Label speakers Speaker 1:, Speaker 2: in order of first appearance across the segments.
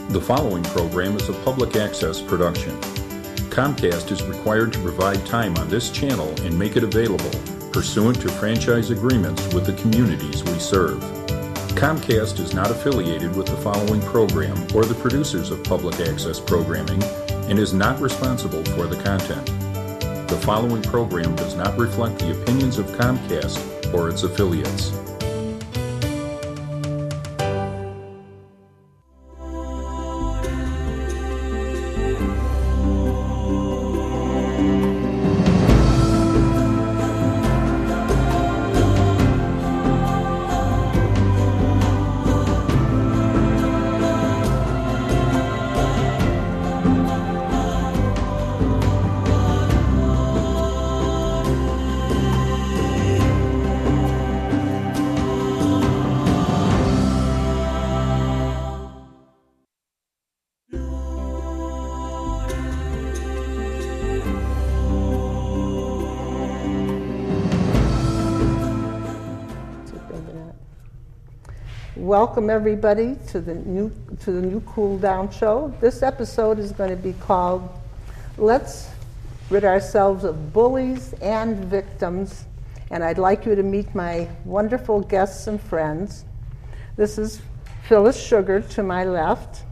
Speaker 1: The following program is a public access production. Comcast is required to provide time on this channel and make it available pursuant to franchise agreements with the communities we serve. Comcast is not affiliated with the following program or the producers of public access programming and is not responsible for the content. The following program does not reflect the opinions of Comcast or its affiliates.
Speaker 2: Welcome everybody to the new Cool Down show. This episode is going to be called Let's Rid Ourselves of Bullies and Victims, and I'd like you to meet my wonderful guests and friends. This is Phyllis Sugar to my left,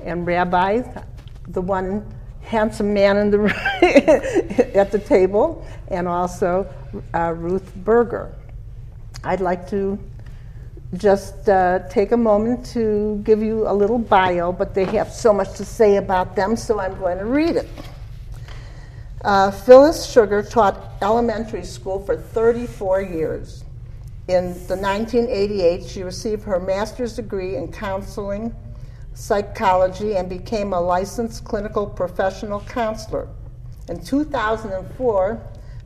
Speaker 2: and Rabbi, the one handsome man in the at the table, and also Ruth Berger. I'd like to just take a moment to give you a little bio, but they have so much to say about them, so I'm going to read it. Phyllis Sugar taught elementary school for 34 years. In the 1988, she received her master's degree in counseling psychology and became a licensed clinical professional counselor. In 2004,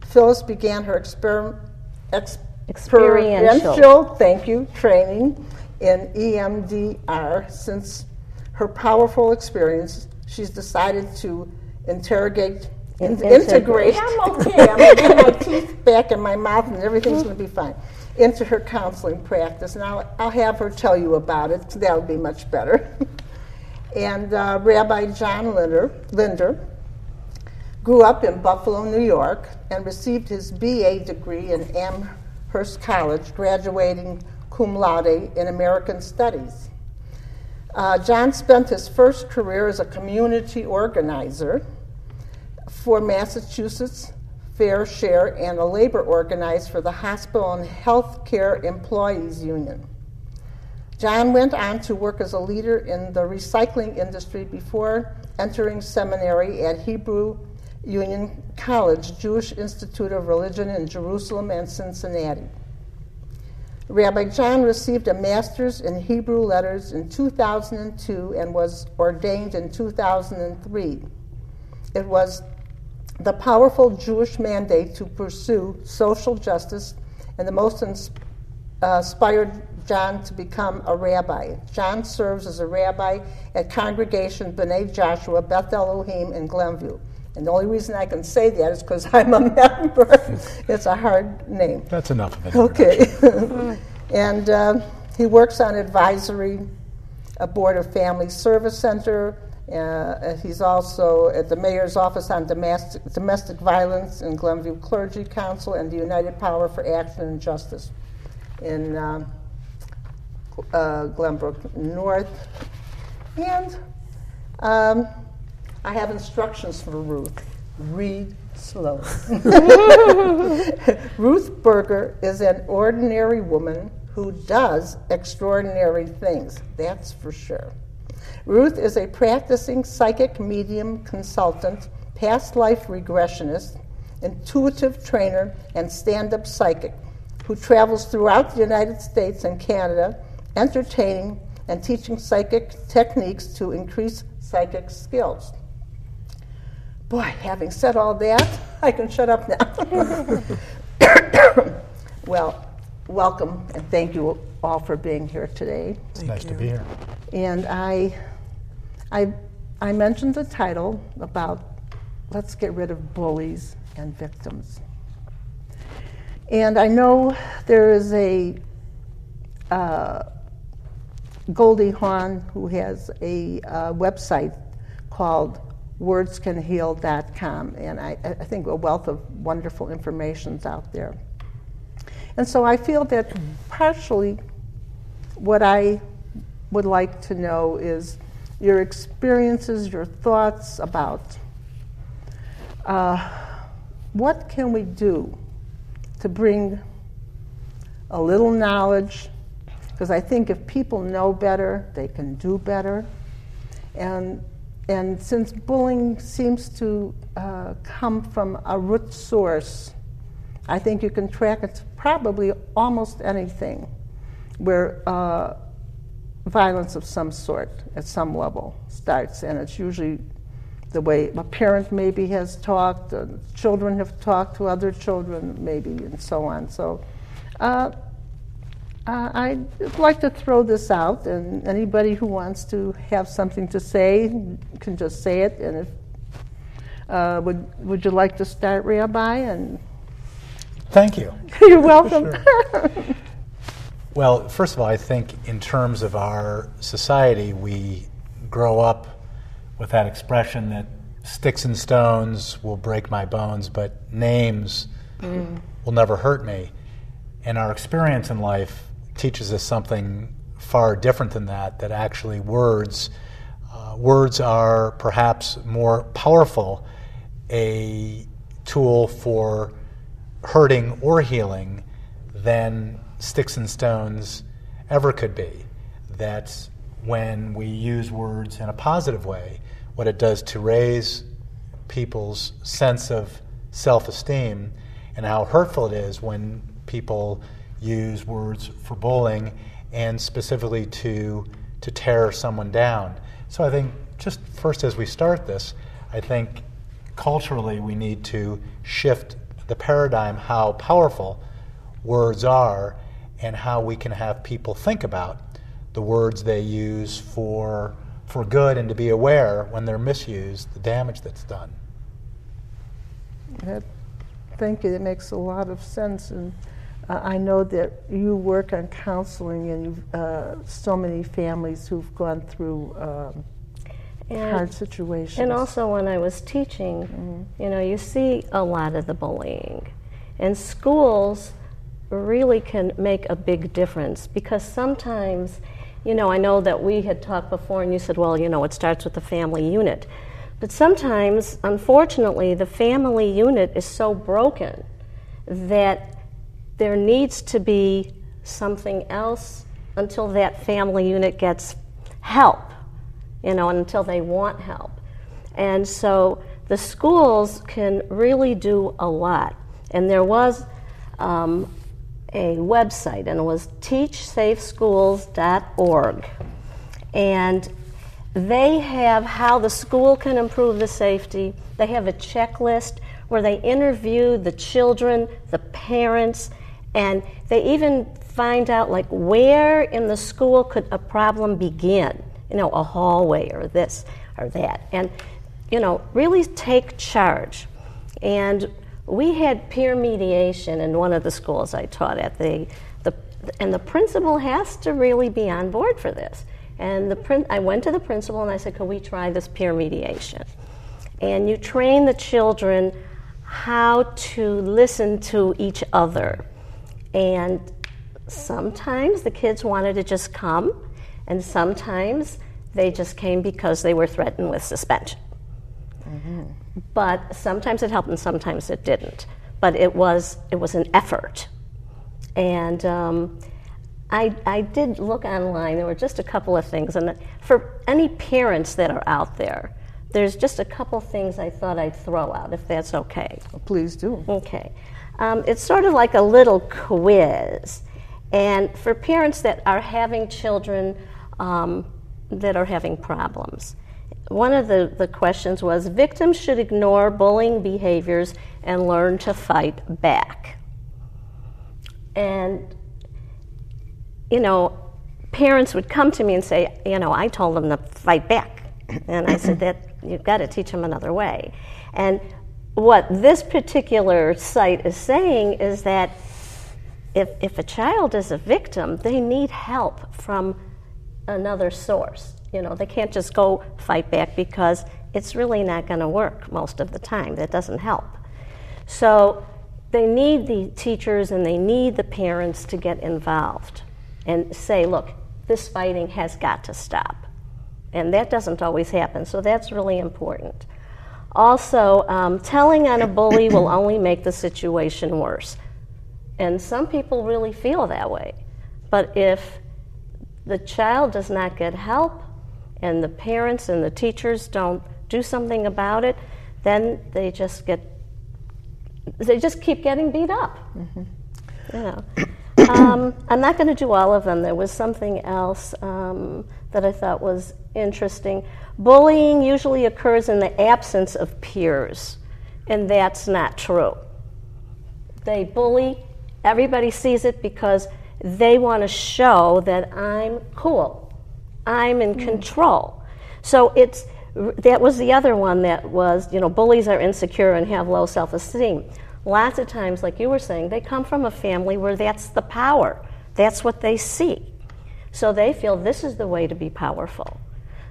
Speaker 2: Phyllis began her experiential training in EMDR. Since her powerful experience, she's decided to integrate. I'm okay. I'm going to get my teeth back in my mouth and everything's going to be fine. Into her counseling practice, and I'll have her tell you about it. That would be much better. And Rabbi John Linder grew up in Buffalo, New York, and received his BA degree in Amherst College, graduating cum laude in American Studies. John spent his first career as a community organizer for Massachusetts Fair Share and a labor organizer for the Hospital and Healthcare Employees Union. John went on to work as a leader in the recycling industry before entering seminary at Hebrew Union College, Jewish Institute of Religion in Jerusalem and Cincinnati. Rabbi John received a master's in Hebrew letters in 2002 and was ordained in 2003. It was the powerful Jewish mandate to pursue social justice and the most inspired John to become a rabbi. John serves as a rabbi at Congregation B'nai Joshua Beth Elohim in Glenview. And the only reason I can say that is because I'm a member. It's a hard name.
Speaker 3: That's enough of it.
Speaker 2: Okay. And he works on advisory, a Board of Family Service Center. He's also at the Mayor's Office on Domestic Violence in Glenview Clergy Council and the United Power for Action and Justice in Glenbrook North. And I have instructions for Ruth. Read slow. Ruth Berger is an ordinary woman who does extraordinary things, that's for sure. Ruth is a practicing psychic medium consultant, past life regressionist, intuitive trainer, and stand-up psychic who travels throughout the United States and Canada, entertaining and teaching psychic techniques to increase psychic skills. Boy, having said all that, I can shut up now. Well, welcome and thank you all for being here today.
Speaker 3: It's nice to be here.
Speaker 2: And I mentioned the title about let's get rid of bullies and victims. And I know there is a Goldie Hawn, who has a website called wordscanheal.com, and I think a wealth of wonderful information's out there. And so I feel that partially what I would like to know is your experiences, your thoughts about what can we do to bring a little knowledge, because I think if people know better, they can do better. And since bullying seems to come from a root source, I think you can track it to probably almost anything where violence of some sort at some level starts, and it's usually the way a parent maybe has talked, children have talked to other children maybe, and so on. So I'd like to throw this out, and anybody who wants to have something to say can just say it. And if would you like to start, Rabbi? And
Speaker 3: thank you.
Speaker 2: You're welcome.
Speaker 3: Sure. Well, first of all, I think in terms of our society, we grow up with that expression that sticks and stones will break my bones, but names will never hurt me. And our experience in life teaches us something far different than that, that actually words are perhaps more powerful a tool for hurting or healing than sticks and stones ever could be. That's when we use words in a positive way, what it does to raise people's sense of self-esteem, and how hurtful it is when people use words for bullying and specifically to tear someone down. So I think just first as we start this, I think culturally we need to shift the paradigm how powerful words are and how we can have people think about the words they use for good, and to be aware when they're misused, the damage that's done.
Speaker 2: Thank you. That makes a lot of sense. And I know that you work on counseling, and you've so many families who've gone through hard situations.
Speaker 4: And also when I was teaching, you see a lot of the bullying. And schools really can make a big difference, because sometimes, I know that we had talked before and you said, well, it starts with the family unit. But sometimes, unfortunately, the family unit is so broken that there needs to be something else until that family unit gets help, and until they want help. And so the schools can really do a lot. And there was a website, and it was teachsafeschools.org. And they have how the school can improve the safety. They have a checklist where they interview the children, the parents, and they even find out where in the school could a problem begin, a hallway or this or that. And, really take charge. And we had peer mediation in one of the schools I taught at. And the principal has to really be on board for this. And I went to the principal and I said, could we try this peer mediation? And you train the children how to listen to each other. And sometimes the kids wanted to just come, and sometimes they just came because they were threatened with suspension. Mm-hmm. But sometimes it helped and sometimes it didn't. But it was an effort. And I did look online. There were just a couple of things. And for any parents that are out there, there's just a couple things I thought I'd throw out, if that's okay.
Speaker 2: Well, please do.
Speaker 4: Okay. It's sort of like a little quiz. And for parents that are having children that are having problems, one of the questions was, victims should ignore bullying behaviors and learn to fight back. And, parents would come to me and say, I told them to fight back. And I said, that you've got to teach them another way. And what this particular site is saying is that if a child is a victim, they need help from another source. They can't just go fight back because it's really not going to work most of the time. That doesn't help. So they need the teachers and they need the parents to get involved and say, look, this fighting has got to stop. And that doesn't always happen, so that's really important. Also, telling on a bully will only make the situation worse. And some people really feel that way. But if the child does not get help and the parents and the teachers don't do something about it, then they just keep getting beat up. I'm not going to do all of them. There was something else that I thought was interesting. Bullying usually occurs in the absence of peers, and that's not true. They bully, everybody sees it because they want to show that I'm cool, I'm in control. So that was the other one that was, bullies are insecure and have low self-esteem. Lots of times, like you were saying, they come from a family where that's the power. That's what they see. So they feel this is the way to be powerful.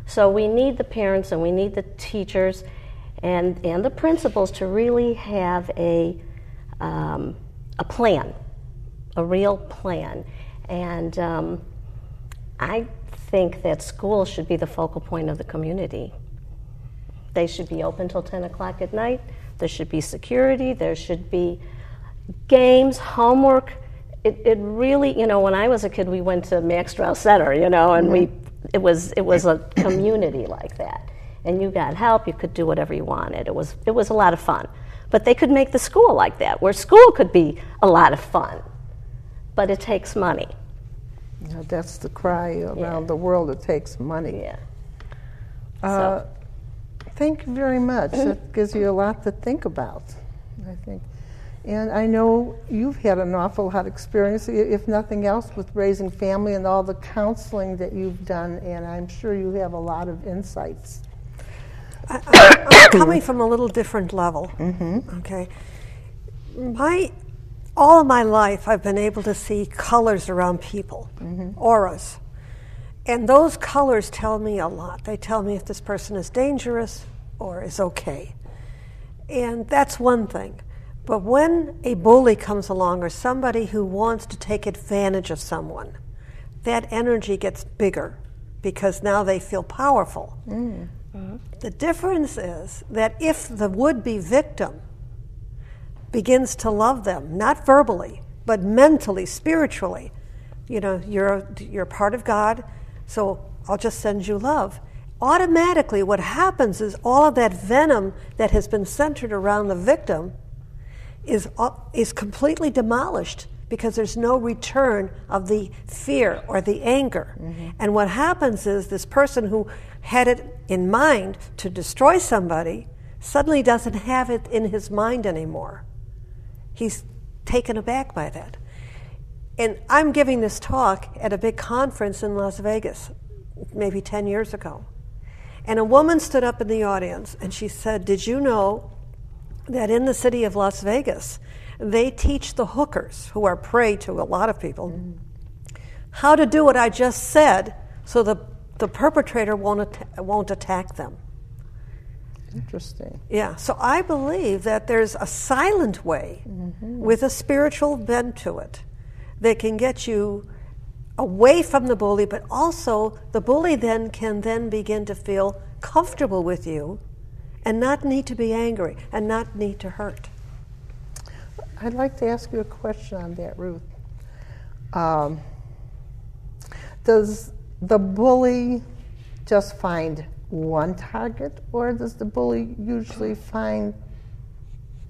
Speaker 4: So we need the parents and we need the teachers and the principals to really have a plan, a real plan. And I think that schools should be the focal point of the community. They should be open till 10 o'clock at night. There should be security. There should be games, homework. It really, when I was a kid, we went to Max Strauss Center, and it was a community like that. And you got help. You could do whatever you wanted. It was a lot of fun. But they could make the school like that, where school could be a lot of fun. But it takes money.
Speaker 2: That's the cry around the world. It takes money.
Speaker 4: Yeah.
Speaker 2: Thank you very much. That gives you a lot to think about, I think. And I know you've had an awful lot of experience, if nothing else, with raising family and all the counseling that you've done, and I'm sure you have a lot of insights.
Speaker 5: I'm coming from a little different level. Okay. All of my life, I've been able to see colors around people, auras. And those colors tell me a lot. They tell me if this person is dangerous or is okay. And that's one thing. But when a bully comes along or somebody who wants to take advantage of someone, that energy gets bigger because now they feel powerful. The difference is that if the would-be victim begins to love them, not verbally, but mentally, spiritually, you're part of God, so I'll just send you love. Automatically, what happens is all of that venom that has been centered around the victim is completely demolished because there's no return of the fear or the anger. And what happens is this person who had it in mind to destroy somebody suddenly doesn't have it in his mind anymore. He's taken aback by that. And I'm giving this talk at a big conference in Las Vegas, maybe 10 years ago. And a woman stood up in the audience and she said, did you know that in the city of Las Vegas, they teach the hookers, who are prey to a lot of people, how to do what I just said so the perpetrator won't attack them.
Speaker 2: Interesting.
Speaker 5: Yeah, so I believe that there's a silent way with a spiritual bent to it that can get you away from the bully, but also the bully can then begin to feel comfortable with you and not need to be angry and not need to hurt.
Speaker 2: I'd like to ask you a question on that, Ruth. Does the bully just find one target, or does the bully usually find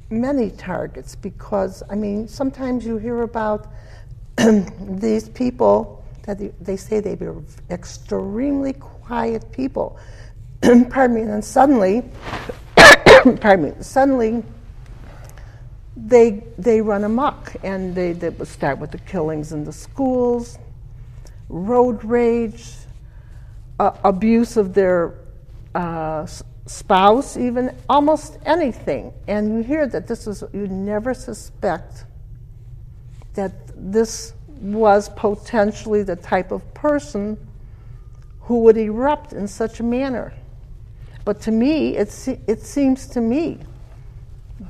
Speaker 2: many targets? Because, sometimes you hear about these people that they say they were extremely quiet people. Pardon me, and then suddenly, suddenly they run amok, and they would start with the killings in the schools, road rage, abuse of their spouse, even almost anything. And you hear that you never suspect that this was potentially the type of person who would erupt in such a manner. But to me, it seems to me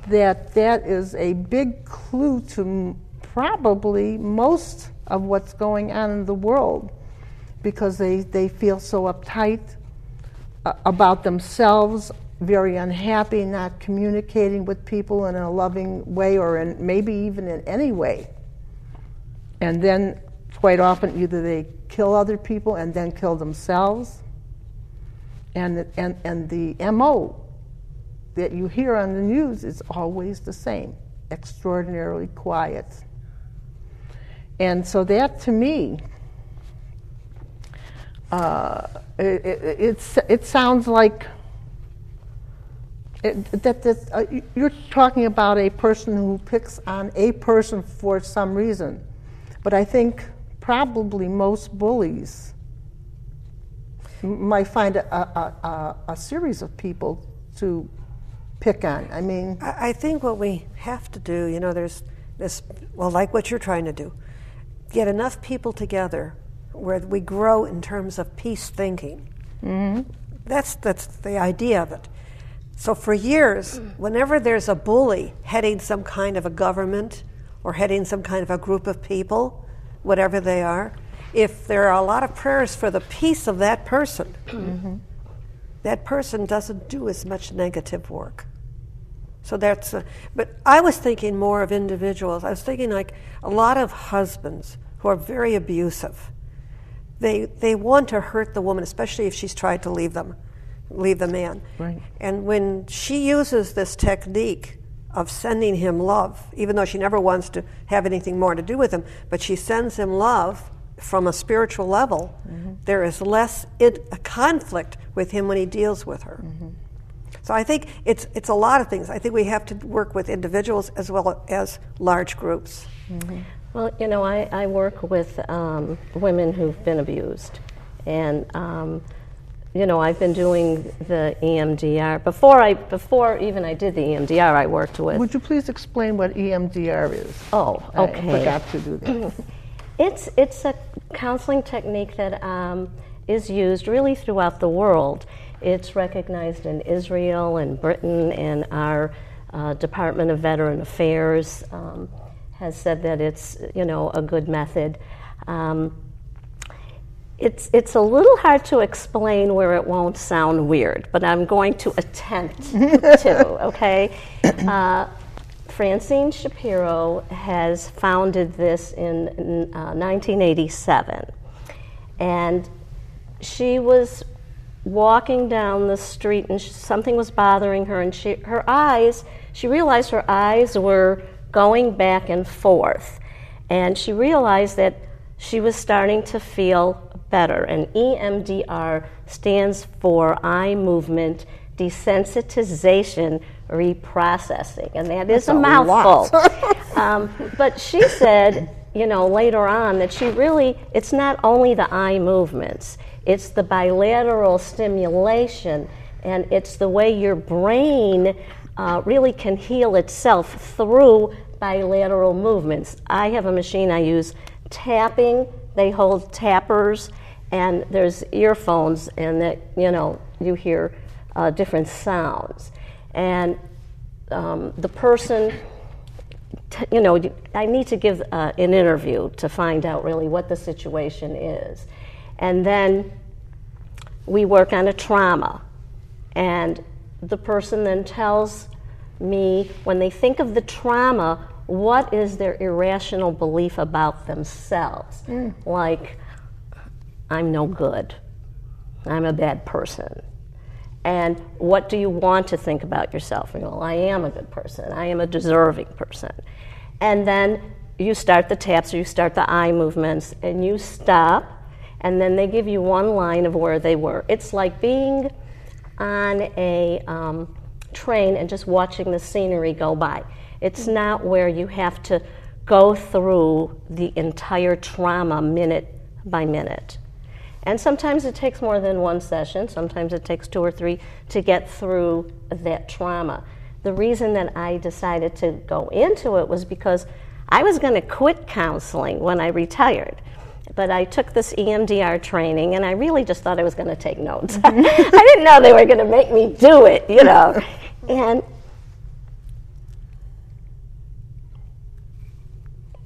Speaker 2: that is a big clue to probably most of what's going on in the world, because they feel so uptight about themselves, very unhappy, not communicating with people in a loving way, or maybe even in any way. And then quite often either they kill other people and then kill themselves. And the MO that you hear on the news is always the same, extraordinarily quiet. And so that, to me, it sounds like you're talking about a person who picks on a person for some reason. But I think probably most bullies might find a series of people to pick on. I mean,
Speaker 5: I think what we have to do, there's this, like what you're trying to do, get enough people together where we grow in terms of peace thinking. Mm-hmm. That's the idea of it. So for years, whenever there's a bully heading some kind of a government or heading some kind of a group of people, whatever they are, if there are a lot of prayers for the peace of that person, mm-hmm. that person doesn't do as much negative work. So that's, but I was thinking more of individuals. I was thinking like a lot of husbands who are very abusive. They want to hurt the woman, especially if she's tried to leave the man.
Speaker 2: Right.
Speaker 5: And when she uses this technique of sending him love, even though she never wants to have anything more to do with him, but she sends him love from a spiritual level, mm-hmm. there is less a conflict with him when he deals with her. Mm-hmm. So I think it's a lot of things. I think we have to work with individuals as well as large groups.
Speaker 2: Mm-hmm.
Speaker 4: Well, I work with women who've been abused, and I've been doing the EMDR before even I did the EMDR. I worked with.
Speaker 2: Would you please explain what EMDR is?
Speaker 4: Oh, okay.
Speaker 2: I forgot to do that.
Speaker 4: It's a counseling technique that is used really throughout the world. It's recognized in Israel and Britain, and our Department of Veteran Affairs has said that it's a good method. It's a little hard to explain where it won't sound weird, but I'm going to attempt to. Okay. Francine Shapiro has founded this in 1987, and she was walking down the street and something was bothering her, and she realized her eyes were going back and forth, and she realized that she was starting to feel better. And EMDR stands for eye movement desensitization reprocessing, and that's a mouthful. But she said, later on that it's not only the eye movements, it's the bilateral stimulation, and it's the way your brain really can heal itself through bilateral movements. I have a machine I use, tapping. They hold tappers, and there's earphones, and that you hear different sounds. And the person, I need to give an interview to find out really what the situation is. And then we work on a trauma. And the person then tells me, when they think of the trauma, what is their irrational belief about themselves? Like, I'm no good. I'm a bad person. And what do you want to think about yourself? I am a good person. I am a deserving person. And then you start the taps, or you start the eye movements, and you stop, and then they give you one line of where they were. It's like being on a train and just watching the scenery go by. It's not where you have to go through the entire trauma minute by minute. And sometimes it takes more than one session. Sometimes it takes 2 or 3 to get through that trauma. The reason that I decided to go into it was because I was going to quit counseling when I retired. but I took this EMDR training, and I really just thought I was going to take notes. I didn't know they were going to make me do it, you know.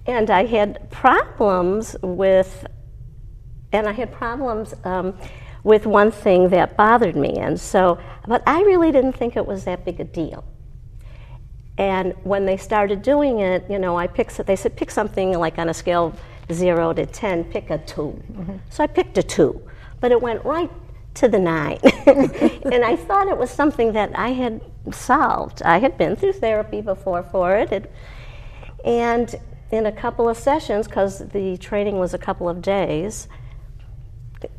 Speaker 4: And I had problems with, with one thing that bothered me, and so, but I really didn't think it was that big a deal. And when they started doing it, you know, they said pick something like on a scale of 0 to 10, pick a 2. Mm-hmm. So I picked a 2, but it went right to the 9. And I thought it was something that I had solved. I had been through therapy before for it. And in a couple of sessions, because the training was a couple of days,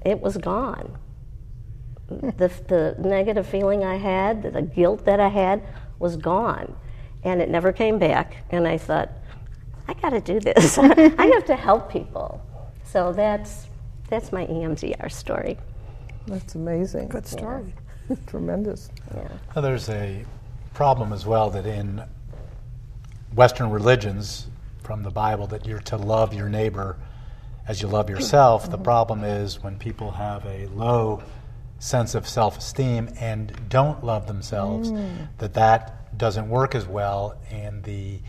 Speaker 4: it was gone. The negative feeling I had, the guilt that I had, was gone. And it never came back. And I thought, I got to do this. I have to help people. So that's my EMDR story.
Speaker 2: That's amazing.
Speaker 5: Good story.
Speaker 2: Yeah. Tremendous.
Speaker 4: Yeah.
Speaker 3: Well, there's a problem as well that in Western religions, from the Bible, that you're to love your neighbor as you love yourself. Mm-hmm. The problem is when people have a low sense of self-esteem and don't love themselves, that doesn't work as well. And the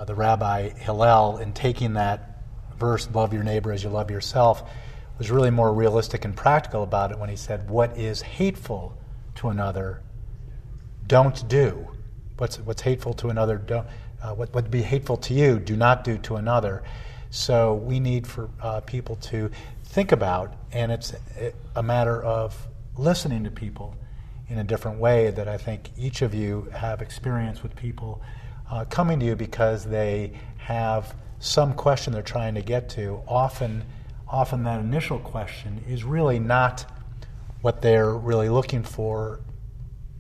Speaker 3: Rabbi Hillel, in taking that verse, love your neighbor as you love yourself, was really more realistic and practical about it when he said, what is hateful to another, don't do. What's hateful to another, don't. What would be hateful to you, do not do to another. So we need for people to think about, and it's a matter of listening to people in a different way that I think each of you have experience with people coming to you because they have some question they're trying to get to. Often that initial question is really not what they're really looking for,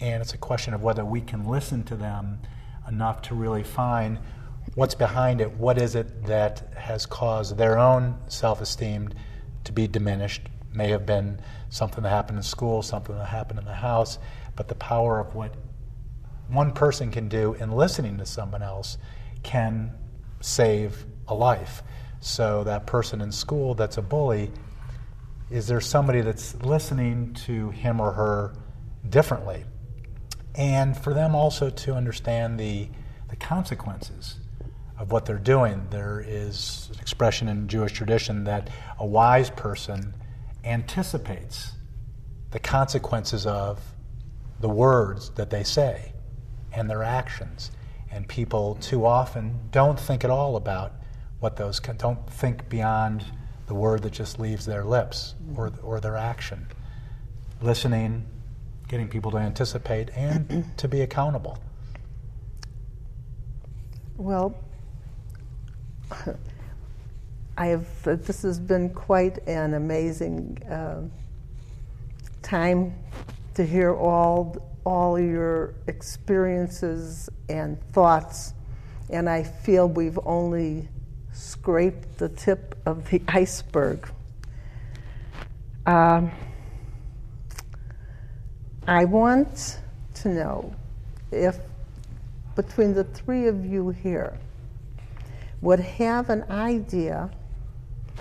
Speaker 3: and it's a question of whether we can listen to them enough to really find what's behind it. What is it that has caused their own self-esteem to be diminished? May have been something that happened in school, something that happened in the house, but the power of what one person can do in listening to someone else can save a life. So that person in school that's a bully, is there somebody that's listening to him or her differently? And for them also to understand the consequences of what they're doing. There is an expression in Jewish tradition that a wise person anticipates the consequences of the words that they say and their actions. And people too often don't think at all about what those don't think beyond the word that just leaves their lips or their action. Listening, getting people to anticipate and to be accountable.
Speaker 2: Well, this has been quite an amazing time to hear all your experiences and thoughts, and I feel we've only scraped the tip of the iceberg. I want to know if between the three of you here would have an idea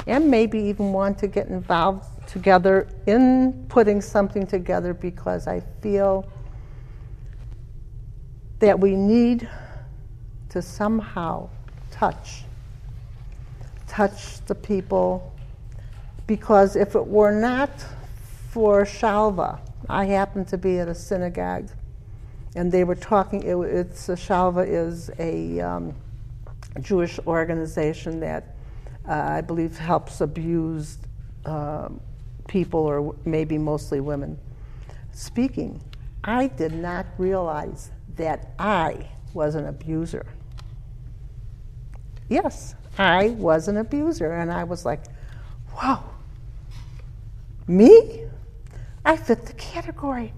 Speaker 2: and maybe even want to get involved together in putting something together, because I feel that we need to somehow touch the people, because if it were not for Shalva, I happened to be at a synagogue, and they were talking. Shalva is a Jewish organization that I believe helps abused people, or maybe mostly women. Speaking, I did not realize that I was an abuser. Yes, I was an abuser, and I was like, wow, me? I fit the category.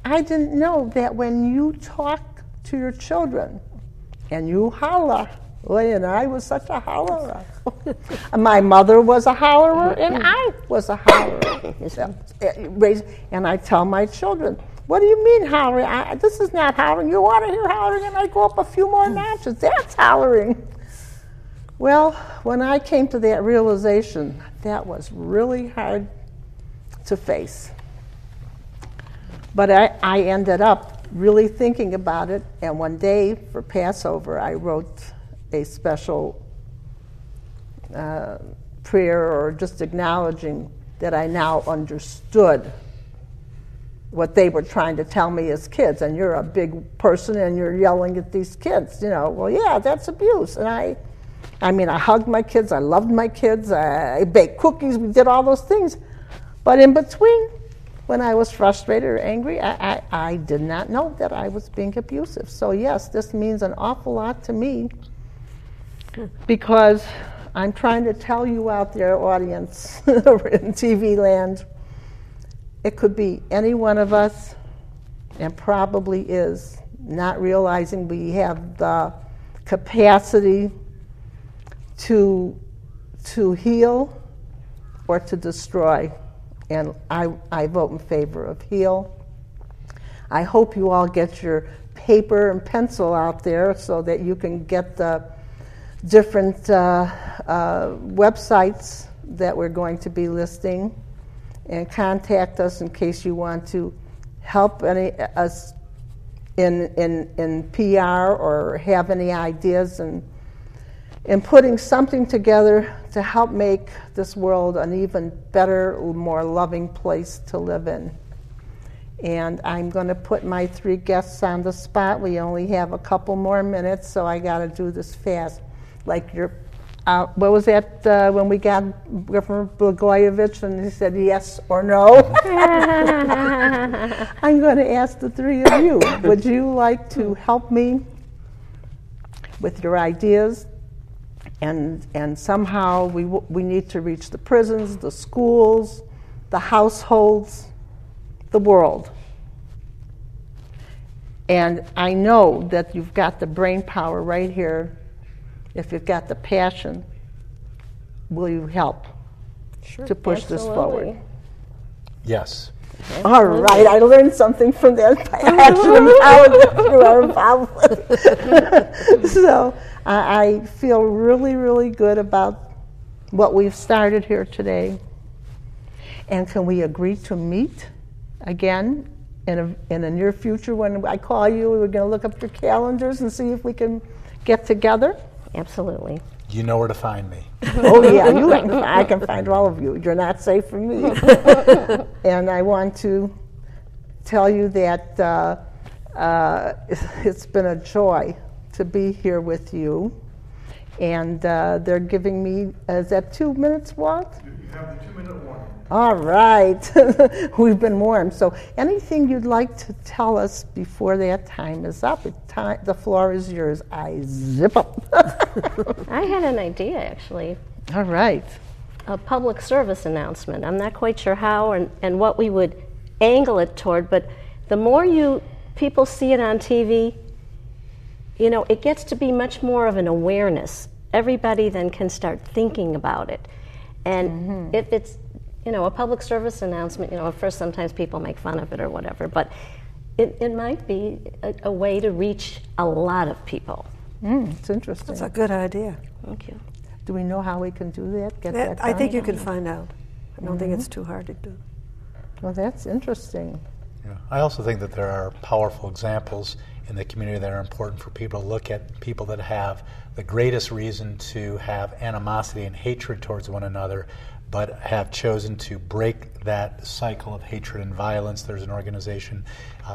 Speaker 2: I didn't know that when you talk to your children and you holler, and I was such a hollerer. My mother was a hollerer, and I was a hollerer. And I tell my children, what do you mean hollering? This is not hollering. You want to hear hollering? And I go up a few more notches. That's hollering. Well, when I came to that realization that was really hard to face. But I ended up really thinking about it, and one day for Passover, I wrote a special prayer, or just acknowledging that I now understood what they were trying to tell me as kids. And you're a big person and you're yelling at these kids, well, yeah, that's abuse. And I hugged my kids, I loved my kids, I baked cookies, we did all those things. But in between, when I was frustrated or angry, I did not know that I was being abusive. So yes, this means an awful lot to me, because I'm trying to tell you out there, audience, in TV land, it could be any one of us, and probably is, not realizing we have the capacity to heal or to destroy. And I vote in favor of heal. I hope you all get your paper and pencil out there so that you can get the different websites that we're going to be listing, and contact us in case you want to help us in PR or have any ideas in putting something together to help make this world an even better, more loving place to live in. And I'm going to put my 3 guests on the spot. We only have a couple more minutes, so I got to do this fast. Like what was that when we got Governor Blagojevich and he said yes or no? I'm going to ask the 3 of you. Would you like to help me with your ideas? And somehow we need to reach the prisons, the schools, the households, the world. And I know that you've got the brain power right here. If you've got the passion, will you help to push this forward?
Speaker 3: Yes.
Speaker 2: All right, I learned something from that passion you are involved with. So I feel really, really good about what we've started here today. And can we agree to meet again in a near future? When I call you, we're going to look up your calendars and see if we can get together.
Speaker 4: Absolutely.
Speaker 3: You know where to find me.
Speaker 2: Oh yeah, I can find all of you. You're not safe from me. And I want to tell you that it's been a joy to be here with you. And they're giving me, is that 2 minutes, Walt?
Speaker 1: You have the 2-minute warning.
Speaker 2: All right. We've been warned. So anything you'd like to tell us before that time is up? The floor is yours. I zip up.
Speaker 4: I had an idea, actually.
Speaker 2: All right.
Speaker 4: A public service announcement. I'm not quite sure how and what we would angle it toward, but the more people see it on TV, it gets to be much more of an awareness. Everybody then can start thinking about it. And if it's, a public service announcement, at first sometimes people make fun of it or whatever, but it might be a way to reach a lot of people.
Speaker 2: It's interesting.
Speaker 5: That's a good idea.
Speaker 4: Thank you.
Speaker 2: Do we know how we can do that? Get that
Speaker 5: I
Speaker 2: done?
Speaker 5: think you can find out. I don't think it's too hard to do.
Speaker 2: Well, that's interesting.
Speaker 3: Yeah. I also think that there are powerful examples in the community that are important for people to look at, people that have the greatest reason to have animosity and hatred towards one another, but have chosen to break that cycle of hatred and violence. There's an organization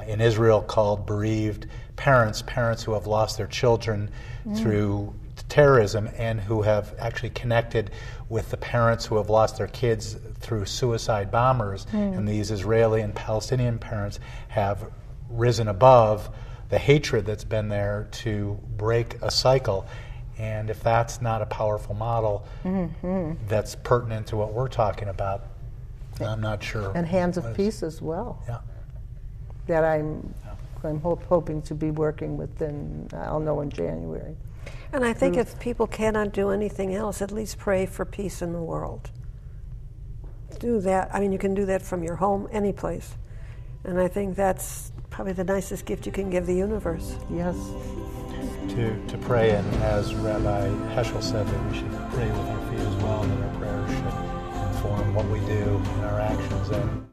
Speaker 3: in Israel called Bereaved Parents, parents who have lost their children through terrorism and who have actually connected with the parents who have lost their kids through suicide bombers. And these Israeli and Palestinian parents have risen above the hatred that's been there to break a cycle. And if that's not a powerful model that's pertinent to what we're talking about, I'm not sure.
Speaker 2: And Hands of Peace as well.
Speaker 3: Yeah.
Speaker 2: That I'm hoping to be working with, I'll know in January.
Speaker 5: And I think if people cannot do anything else, at least pray for peace in the world. Do that. I mean, you can do that from your home, any place. And I think that's probably the nicest gift you can give the universe.
Speaker 2: Yes.
Speaker 3: To pray, and as Rabbi Heschel said, that we should pray with our feet as well, that our prayers should inform what we do and our actions. And